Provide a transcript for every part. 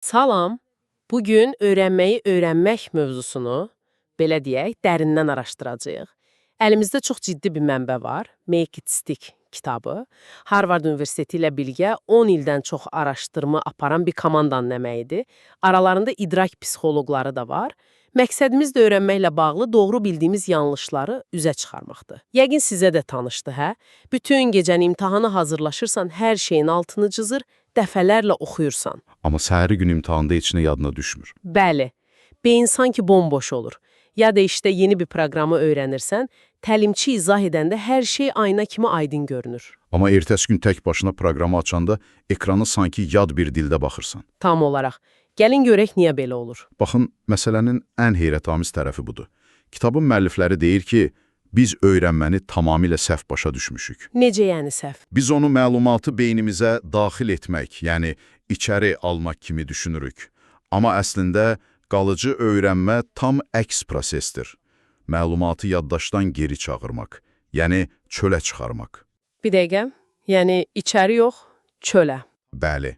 Salam. Bugün öyrənməyi öyrənmək mövzusunu, belə deyək, dərindən araşdıracağıq. Əlimizdə çox ciddi bir mənbə var, Make It Stick kitabı. Harvard Universiteti ilə birgə 10 ildən çox araşdırma aparan bir komandanın əməyidir. Aralarında idrak psixoloqları da var. Məqsədimiz də öyrənməklə bağlı doğru bildiyimiz yanlışları üzə çıxarmaqdır. Yəqin sizə də tanışdı, hə? Bütün gecəni imtahana hazırlaşırsan, hər şeyin altını cızır, dəfələrlə oxuyursan. Amma səhəri gün imtahanda heç nə yadına düşmür. Bəli, beyin sanki bomboş olur. Ya da işte yeni bir proqramı öyrənirsən, təlimçi izah edəndə hər şey ayna kimi aydın görünür. Amma ertəsi gün tək başına proqramı açanda ekrana sanki yad bir dildə baxırsan. Tam olaraq. Gəlin görək niyə belə olur. Baxın, məsələnin ən heyrətamiz tərəfi budur. Kitabın müəllifləri deyir ki, biz öyrənməni tamamilə səhv başa düşmüşük. Necə yəni səhv? Biz onu məlumatı beynimizə daxil etmək, yəni içəri almaq kimi düşünürük. Amma əslində qalıcı öyrənmə tam əks prosesdir. Məlumatı yaddaşdan geri çağırmaq, yəni çölə çıxarmaq. Bir dəqiqə, yəni içəri yox, çölə. Bəli.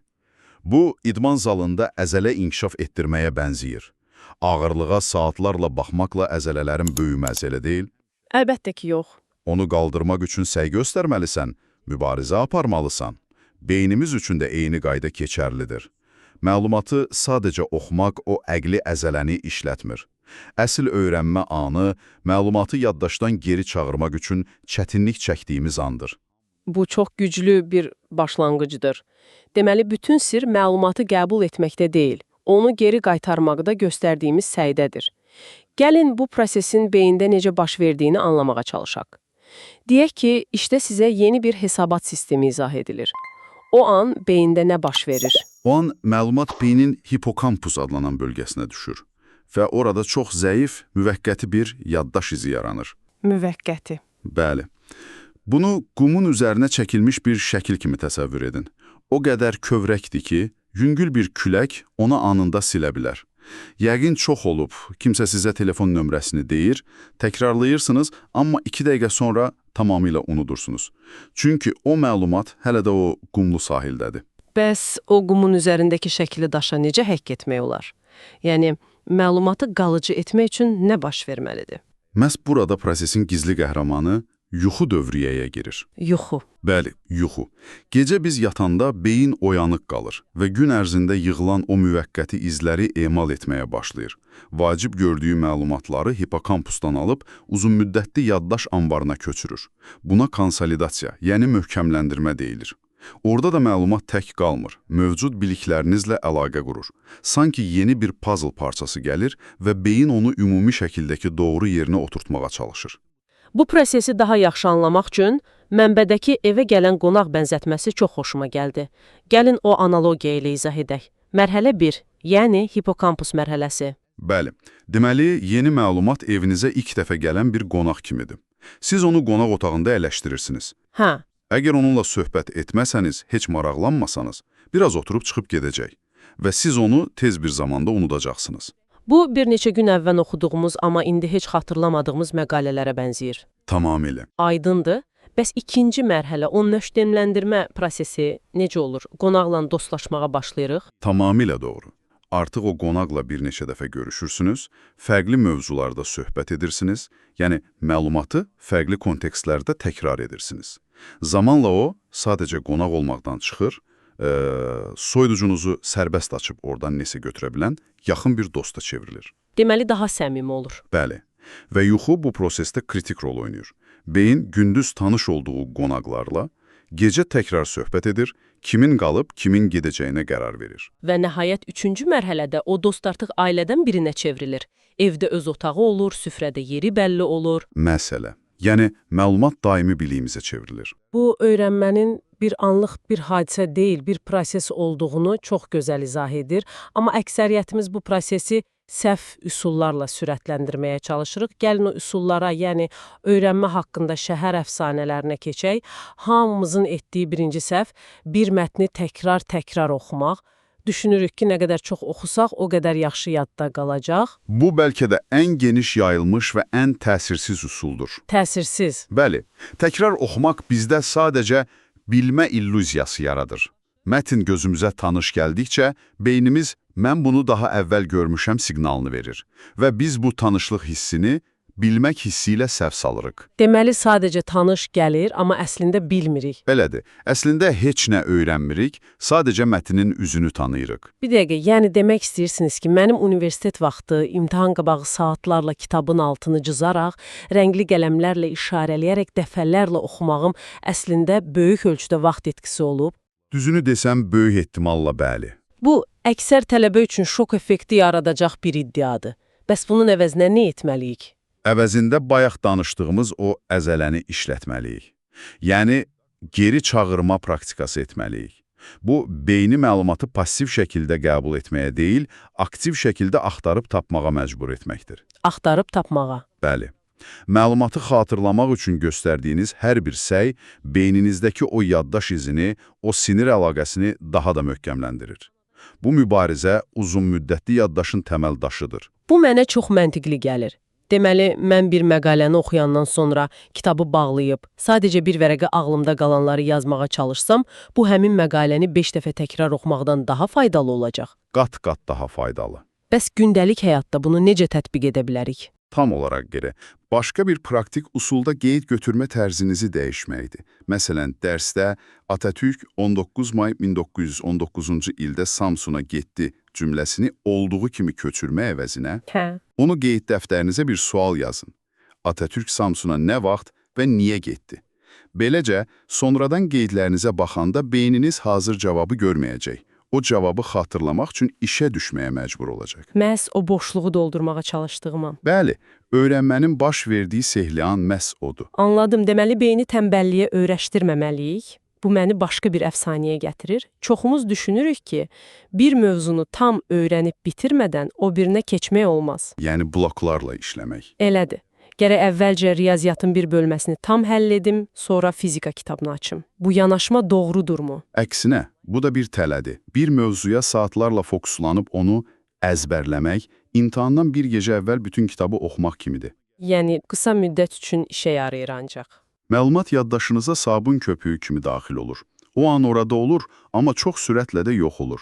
Bu, idman zalında əzələ inkişaf etdirməyə bənzəyir. Ağırlığa saatlarla baxmaqla əzələlərin böyüməz, elə deyil? Əlbəttə ki, yox. Onu qaldırmaq üçün səy göstərməlisən, mübarizə aparmalısan. Beynimiz üçün də eyni qayda keçərlidir. Məlumatı sadəcə oxumaq o əqli əzələni işlətmir. Əsl öyrənmə anı, məlumatı yaddaşdan geri çağırmaq üçün çətinlik çəkdiyimiz andır. Bu çox güclü bir başlanğıcdır. Deməli, bütün sir məlumatı qəbul etməkdə deyil, onu geri qaytarmaqda göstərdiyimiz səydədir. Gəlin bu prosesin beyində necə baş verdiyini anlamağa çalışaq. Deyək ki, işdə sizə yeni bir hesabat sistemi izah edilir. O an beyində nə baş verir? O an məlumat beynin hipokampus adlanan bölgəsinə düşür və orada çox zəif, müvəqqəti bir yaddaş izi yaranır. Müvəqqəti. Bəli. Bunu qumun üzərinə çəkilmiş bir şəkil kimi təsəvvür edin. O qədər kövrəkdir ki, yüngül bir külək onu anında silə bilər. Yəqin çox olub, kimsə sizə telefon nömrəsini deyir, təkrarlayırsınız, amma 2 dəqiqə sonra tamamilə unudursunuz. Çünki o məlumat hələ də o qumlu sahildədir. Bəs o qumun üzərindəki şəkili daşa necə həkk etmək olar? Yəni, məlumatı qalıcı etmək üçün nə baş verməlidir? Məhz burada prosesin gizli qəhrəmanı yuxu dövriyyəyə girir. Yuxu. Bəli, yuxu. Gecə biz yatanda beyin oyanıq qalır və gün ərzində yığılan o müvəqqəti izləri emal etməyə başlayır. Vacib gördüyü məlumatları hipokampusdan alıb uzunmüddətli yaddaş anbarına köçürür. Buna konsolidasiya, yəni möhkəmləndirmə deyilir. Orada da məlumat tək qalmır, mövcud biliklərinizlə əlaqə qurur. Sanki yeni bir puzzle parçası gəlir və beyin onu ümumi şəkildəki doğru yerinə oturtmağa çalışır. Bu prosesi daha yaxşı anlamaq üçün mənbədəki evə gələn qonaq bənzətməsi çox xoşuma gəldi. Gəlin o analogiya ilə izah edək. Mərhələ 1, yəni hipokampus mərhələsi. Bəli, deməli, yeni məlumat evinizə ilk dəfə gələn bir qonaq kimidir. Siz onu qonaq otağında ələşdirirsiniz. Hə, Əgər onunla söhbət etməsəniz, heç maraqlanmasanız, biraz oturub çıxıb gedəcək və siz onu tez bir zamanda unudacaqsınız. bu bir neçə gün əvvəl oxuduğumuz, amma indi heç xatırlamadığımız məqalələrə bənzəyir. Tamamilə. Aydındır. Bəs ikinci mərhələ, o nöşdənləndirmə prosesi necə olur? Qonaqla dostlaşmağa başlayırıq. Tamamilə doğru. Artıq o qonaqla bir neçə dəfə görüşürsünüz, fərqli mövzularda söhbət edirsiniz, yəni məlumatı fərqli kontekstlərdə təkrar edirsiniz. Zamanla o, sadəcə qonaq olmaqdan çıxır, soyuducunuzu sərbəst açıb oradan nəsə götürə bilən yaxın bir dosta çevrilir. Deməli, daha səmimi olur. Bəli. Və yuxu bu prosesdə kritik rol oynayır. Beyin gündüz tanış olduğu qonaqlarla gecə təkrar söhbət edir, kimin qalıb, kimin gedəcəyinə qərar verir. Və nəhayət üçüncü mərhələdə o dost artıq ailədən birinə çevrilir. Evdə öz otağı olur, süfrədə yeri bəlli olur. Məsələ. Yəni, məlumat daimi biliyimizə çevrilir. Bu, öyrənmənin bir anlıq bir hadisə deyil, bir proses olduğunu çox gözəl izah edir. Amma əksəriyyətimiz bu prosesi səhv üsullarla sürətləndirməyə çalışırıq. Gəlin o üsullara, yəni öyrənmə haqqında şəhər əfsanələrinə keçək. Hamımızın etdiyi birinci səhv bir mətni təkrar oxumaq. Düşünürük ki, nə qədər çox oxusaq, o qədər yaxşı yadda qalacaq. Bu, bəlkə də ən geniş yayılmış və ən təsirsiz üsuldur. Təsirsiz. Bəli, təkrar oxumaq bizdə sadəcə bilmə illüziyası yaradır. Mətn gözümüzə tanış gəldikcə beynimiz mən bunu daha əvvəl görmüşəm siqnalını verir və biz bu tanışlıq hissini bilmək hissi ilə səhv salırıq. Deməli, sadəcə tanış gəlir, amma əslində bilmirik. Belədir, əslində heç nə öyrənmirik, sadəcə mətnin üzünü tanıyırıq. Bir dəqiqə, yəni demək istəyirsiniz ki, mənim universitet vaxtı imtahan qabağı saatlarla kitabın altını cızaraq, rəngli qələmlərlə işarələyərək dəfələrlə oxumağım əslində böyük ölçüdə vaxt etkisi olub. Düzünü desəm, böyük ehtimalla bəli. Bu, əksər tələbə üçün şok effekti yaradacaq bir iddiadır. Bəs bunun əvəzinə nə etməliyik? Əvəzində bayaq danışdığımız o əzələni işlətməliyik. Yəni, geri çağırma praktikası etməliyik. Bu, beyni məlumatı passiv şəkildə qəbul etməyə deyil, aktiv şəkildə axtarıb tapmağa məcbur etməkdir. Axtarıb tapmağa. Bəli. Məlumatı xatırlamaq üçün göstərdiyiniz hər bir səy, beyninizdəki o yaddaş izini, o sinir əlaqəsini daha da möhkəmləndirir. Bu mübarizə uzunmüddətli yaddaşın təməl daşıdır. Bu mənə çox məntiqli gəlir. Deməli, mən bir məqaləni oxuyandan sonra kitabı bağlayıb, sadəcə bir vərəqə ağlımda qalanları yazmağa çalışsam, bu həmin məqaləni 5 dəfə təkrar oxumaqdan daha faydalı olacaq. Qat-qat daha faydalı. Bəs gündəlik həyatda bunu necə tətbiq edə bilərik? Tam olarak geri. Başqa bir praktik usulda qeyd götürmə tərzinizi dəyişməkdir. Məsələn, dərsdə Atatürk 19 may 1919-cu ildə Samsuna getdi cümləsini olduğu kimi köçürmə əvəzinə, onu qeyd dəftərinizə bir sual yazın. Atatürk Samsuna nə vaxt və niyə getdi? Beləcə, sonradan qeydlərinizə baxanda beyniniz hazır cavabı görməyəcək. O cavabı xatırlamaq üçün işə düşməyə məcbur olacaq. Məhz o boşluğu doldurmağa çalışdığıma. Bəli, öyrənmənin baş verdiyi sehli an məhz odur. Anladım. Deməli, beyni tənbəlliyə öyrəşdirməməliyik. Bu məni başqa bir əfsanəyə gətirir. Çoxumuz düşünürük ki, bir mövzunu tam öyrənib bitirmədən o birinə keçmək olmaz. Yəni bloklarla işləmək. Elədir. Gərək əvvəlcə riyaziyyatın bir bölməsini tam həll edim, sonra fizika kitabını açım. Bu yanaşma doğrudurmu? Əksinə, bu da bir tələdir. Bir mövzuya saatlarla fokuslanıb onu əzbərləmək, imtahandan bir gecə əvvəl bütün kitabı oxumaq kimidir. Yəni, qısa müddət üçün işə yarayır ancaq. Məlumat yaddaşınıza sabun köpüyü kimi daxil olur. O an orada olur, amma çox sürətlə də yox olur.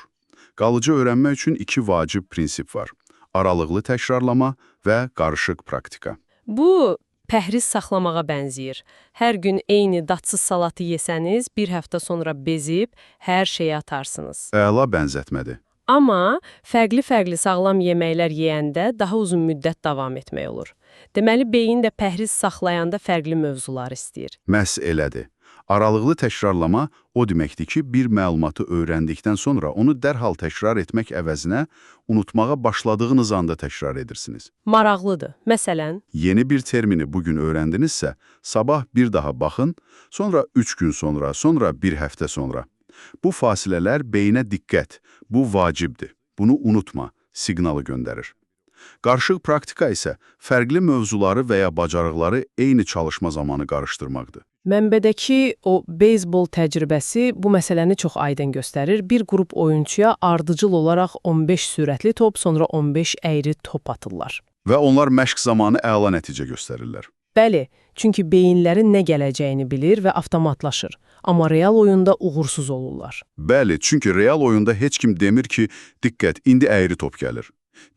Qalıcı öyrənmə üçün 2 vacib prinsip var. Aralıqlı təkrarlama və qarışıq praktika. Bu, pəhriz saxlamağa bənzəyir. Hər gün eyni dadsız salatı yesəniz, bir həftə sonra bezib, hər şeyi atarsınız. Əla bənzətmədir. Amma fərqli-fərqli sağlam yeməklər yeyəndə daha uzun müddət davam etmək olur. Deməli, beyin də pəhriz saxlayanda fərqli mövzular istəyir. Məhz elədir. Aralıqlı təkrarlama o deməkdir ki, bir məlumatı öyrəndikdən sonra onu dərhal təkrar etmək əvəzinə unutmağa başladığınız anda təkrar edirsiniz. Maraqlıdır. Məsələn, Yeni bir termini bugün öyrəndinizsə, sabah bir daha baxın, sonra 3 gün sonra bir həftə sonra. Bu fasilələr beyinə diqqət, bu vacibdir, bunu unutma, siqnalı göndərir. Qarışıq praktika isə fərqli mövzuları və ya bacarıqları eyni çalışma zamanı qarışdırmaqdır. mənbədəki o beyzbol təcrübəsi bu məsələni çox aydın göstərir. Bir qrup oyunçuya ardıcıl olaraq 15 sürətli top, sonra 15 əyri top atırlar. Və onlar məşq zamanı əla nəticə göstərirlər. Bəli, çünki beyinlərin nə gələcəyini bilir və avtomatlaşır. Amma real oyunda uğursuz olurlar. Bəli, çünki real oyunda heç kim demir ki, diqqət, indi əyri top gəlir.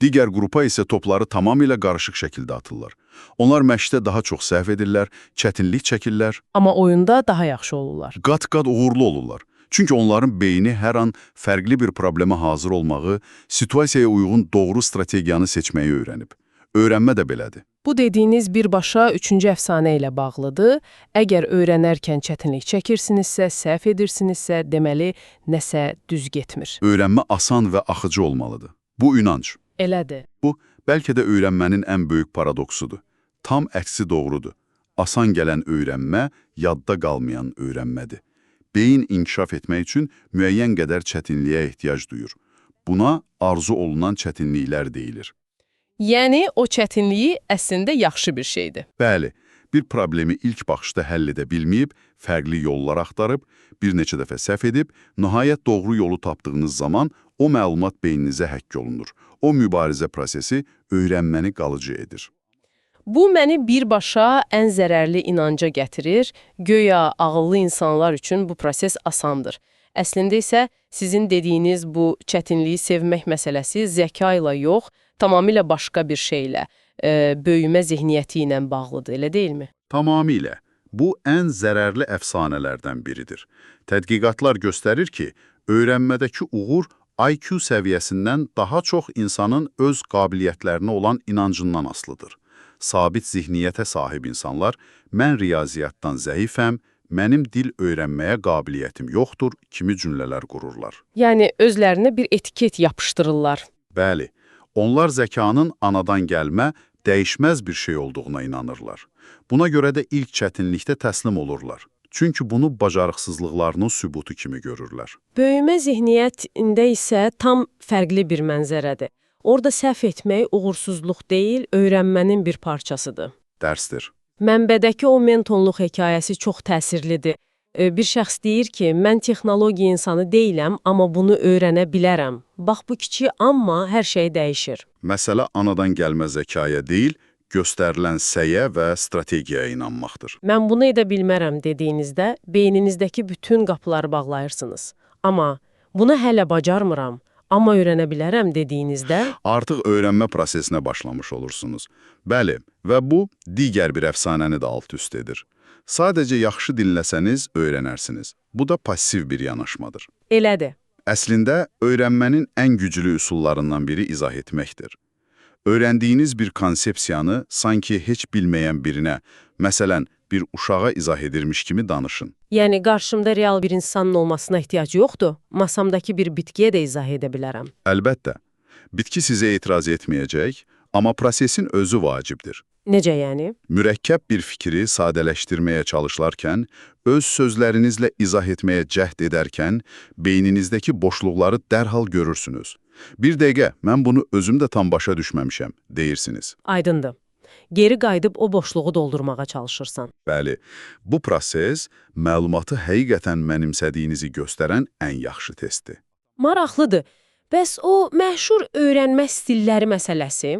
Digər qrupa isə topları tamamilə qarışıq şəkildə atırlar. Onlar məşqdə daha çox səhv edirlər, çətinlik çəkirlər. Amma oyunda daha yaxşı olurlar. Qat-qat uğurlu olurlar. Çünki onların beyni hər an fərqli bir problemə hazır olmağı, situasiyaya uyğun doğru strategiyanı seçməyi öyrənib. Öyrənmə də belədir. Bu dediyiniz birbaşa 3-cü əfsanə ilə bağlıdır. Əgər öyrənərkən çətinlik çəkirsinizsə, səhv edirsinizsə, deməli, nəsə düz getmir. Öyrənmə asan və axıcı olmalıdır. Bu inanc. Elədir. Bu, bəlkə də öyrənmənin ən böyük paradoksudur. Tam əksi doğrudur. Asan gələn öyrənmə, yadda qalmayan öyrənmədir. Beyin inkişaf etmək üçün müəyyən qədər çətinliyə ehtiyac duyur. Buna arzu olunan çətinliklər deyilir. Yəni, o çətinliyi əslində yaxşı bir şeydir. Bəli, bir problemi ilk baxışda həll edə bilməyib, fərqli yollar axtarıb, bir neçə dəfə səhv edib, nəhayət doğru yolu tapdığınız zaman o məlumat beyninizə həkk olunur. O mübarizə prosesi öyrənməni qalıcı edir. Bu məni birbaşa ən zərərli inanca gətirir. Göya ağıllı insanlar üçün bu proses asandır. Əslində isə Sizin dediyiniz bu çətinliyi sevmək məsələsi zəka ilə yox, tamamilə başqa bir şeylə, böyümə zehniyyəti ilə bağlıdır, elə deyilmi? Tamamilə. Bu ən zərərli əfsanələrdən biridir. Tədqiqatlar göstərir ki, öyrənmədəki uğur IQ səviyyəsindən daha çox insanın öz qabiliyyətlərinə olan inancından asılıdır. Sabit zihniyyətə sahib insanlar, mən riyaziyyatdan zəifəm, mənim dil öyrənməyə qabiliyyətim yoxdur kimi cümlələr qururlar. Yəni, özlərinə bir etiket yapışdırırlar. Bəli, onlar zəkanın anadan gəlmə, dəyişməz bir şey olduğuna inanırlar. Buna görə də ilk çətinlikdə təslim olurlar. Çünki bunu bacarıqsızlıqlarının sübutu kimi görürlər. Böyümə zehniyyətində isə tam fərqli bir mənzərədir. Orada səhv etmək uğursuzluq deyil, öyrənmənin bir parçasıdır. Dərsdir. Mənbədəki o mentonluq hekayəsi çox təsirlidir. Bir şəxs deyir ki, mən texnologiya insanı deyiləm, amma bunu öyrənə bilərəm. Bax, bu kiçik amma hər şey dəyişir. Məsələ anadan gəlmə zəkaya deyil, göstərilən səyə və strategiyaya inanmaqdır. Mən bunu edə bilmərəm dediyinizdə, beyninizdəki bütün qapıları bağlayırsınız. Amma bunu hələ bacarmıram, amma öyrənə bilərəm dediyinizdə... Artıq öyrənmə prosesinə başlamış olursunuz. Bəli, və bu, digər bir əfsanəni də alt-üst edir. Sadəcə yaxşı dinləsəniz, öyrənərsiniz. Bu da passiv bir yanaşmadır. Elədir. Əslində, öyrənmənin ən güclü üsullarından biri izah etməkdir. Öyrəndiyiniz bir konsepsiyanı sanki heç bilməyən birinə, məsələn, bir uşağa izah edirmiş kimi danışın. Yəni, qarşımda real bir insanın olmasına ehtiyac yoxdur. Masamdakı bir bitkiyə də izah edə bilərəm. Əlbəttə, bitki sizə etiraz etməyəcək, amma prosesin özü vacibdir. Necə yəni? Mürəkkəb bir fikri sadələşdirməyə çalışarkən, öz sözlərinizlə izah etməyə cəhd edərkən, beyninizdəki boşluqları dərhal görürsünüz. Bir dəqiqə, mən bunu özüm də tam başa düşməmişəm, deyirsiniz. Aydındır. Geri qayıdıb o boşluğu doldurmağa çalışırsan. Bəli, bu proses məlumatı həqiqətən mənimsədiyinizi göstərən ən yaxşı testdir. Maraqlıdır. Bəs o məşhur öyrənmə stilləri məsələsi,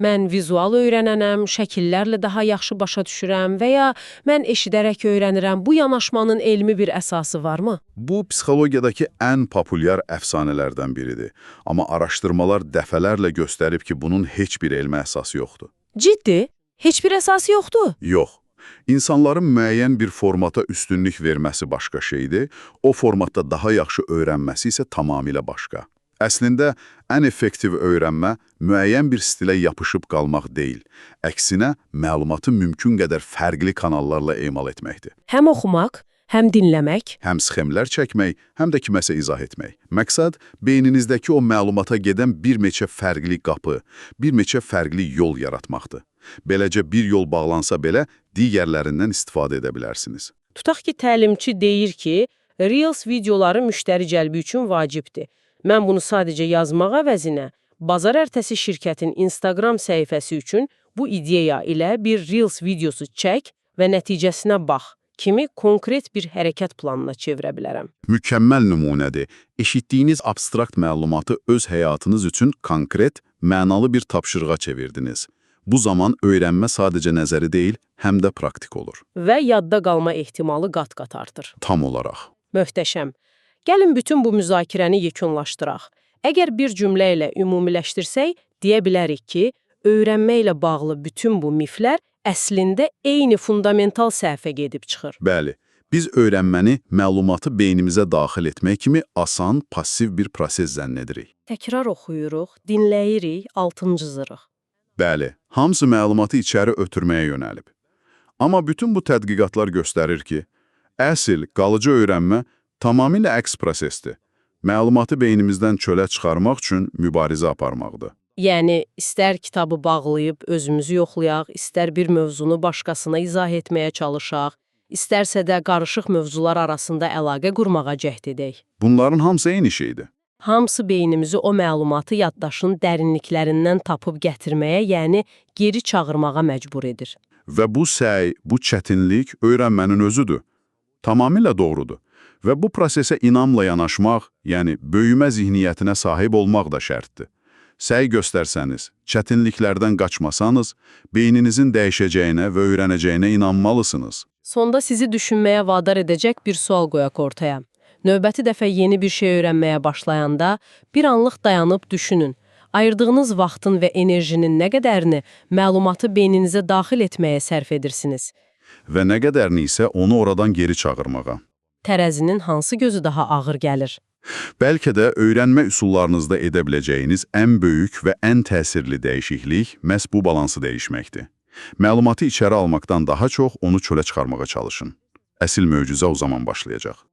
mən vizual öyrənənəm, şəkillərlə daha yaxşı başa düşürəm və ya mən eşidərək öyrənirəm, bu yanaşmanın elmi bir əsası varmı? Bu, psixologiyadakı ən populyar əfsanələrdən biridir. Amma araşdırmalar dəfələrlə göstərib ki, bunun heç bir elmi əsası yoxdur. Ciddi? Heç bir əsası yoxdur? Yox. İnsanların müəyyən bir formata üstünlük verməsi başqa şeydir, o formatda daha yaxşı öyrənməsi isə tamamilə başqa. Əslində, ən effektiv öyrənmə müəyyən bir stilə yapışıb qalmaq deyil. Əksinə, məlumatı mümkün qədər fərqli kanallarla emal etməkdir. Həm oxumaq, həm dinləmək. Həm sxemlər çəkmək, həm də kiməsə izah etmək. Məqsəd, beyninizdəki o məlumata gedən bir neçə fərqli qapı, bir neçə fərqli yol yaratmaqdır. Beləcə bir yol bağlansa belə, digərlərindən istifadə edə bilərsiniz. Tutaq ki, təlimçi deyir ki, Reels videoları müştəri cəlbi üçün vacibdir. Mən bunu sadəcə yazmaq əvəzinə, bazar ertəsi şirkətin Instagram səhifəsi üçün bu ideya ilə bir Reels videosu çək və nəticəsinə bax kimi konkret bir hərəkət planına çevirə bilərəm. Mükəmməl nümunədir. Eşitdiyiniz abstrakt məlumatı öz həyatınız üçün konkret, mənalı bir tapşırığa çevirdiniz. Bu zaman öyrənmə sadəcə nəzəri deyil, həm də praktik olur. Və yadda qalma ehtimalı qat-qat artır. Tam olaraq. Möhtəşəm. Gəlin bütün bu müzakirəni yekunlaşdıraq. Əgər bir cümlə ilə ümumiləşdirsək, deyə bilərik ki, öyrənmə ilə bağlı bütün bu miflər əslində eyni fundamental səhvə gedib çıxır. Bəli, biz öyrənməni, məlumatı beynimizə daxil etmək kimi asan, passiv bir proses zənn edirik. Təkrar oxuyuruq, dinləyirik, altıncızırıq. Bəli, hamısı məlumatı içəri ötürməyə yönəlib. Amma bütün bu tədqiqatlar göstərir ki, əsl, qalıcı öyrənmə tamamilə əks prosesdir. Məlumatı beynimizdən çölə çıxarmaq üçün mübarizə aparmaqdır. Yəni, istər kitabı bağlayıb özümüzü yoxlayaq, istər bir mövzunu başqasına izah etməyə çalışaq, istərsə də qarışıq mövzular arasında əlaqə qurmağa cəhd edək. Bunların hamısı eyni şeydir. Hamısı beynimizi o məlumatı yaddaşın dərinliklərindən tapıb gətirməyə, yəni geri çağırmağa məcbur edir. Və bu səy, bu çətinlik öyrənmənin özüdür. Tamamilə doğrudur. Və bu prosesə inamla yanaşmaq, yəni böyümə zihniyyətinə sahib olmaq da şərtdir. Səy göstərsəniz, çətinliklərdən qaçmasanız, beyninizin dəyişəcəyinə və öyrənəcəyinə inanmalısınız. Sonda sizi düşünməyə vadar edəcək bir sual qoyaq ortaya. Növbəti dəfə yeni bir şey öyrənməyə başlayanda bir anlıq dayanıb düşünün. Ayırdığınız vaxtın və enerjinin nə qədərini məlumatı beyninizə daxil etməyə sərf edirsiniz? Və nə qədərini isə onu oradan geri çağırmağa. Tərəzinin hansı gözü daha ağır gəlir? Bəlkə də öyrənmə üsullarınızda edə biləcəyiniz ən böyük və ən təsirli dəyişiklik məhz bu balansı dəyişməkdir. Məlumatı içəri almaqdan daha çox onu çölə çıxarmağa çalışın. Əsl möcüzə o zaman başlayacaq.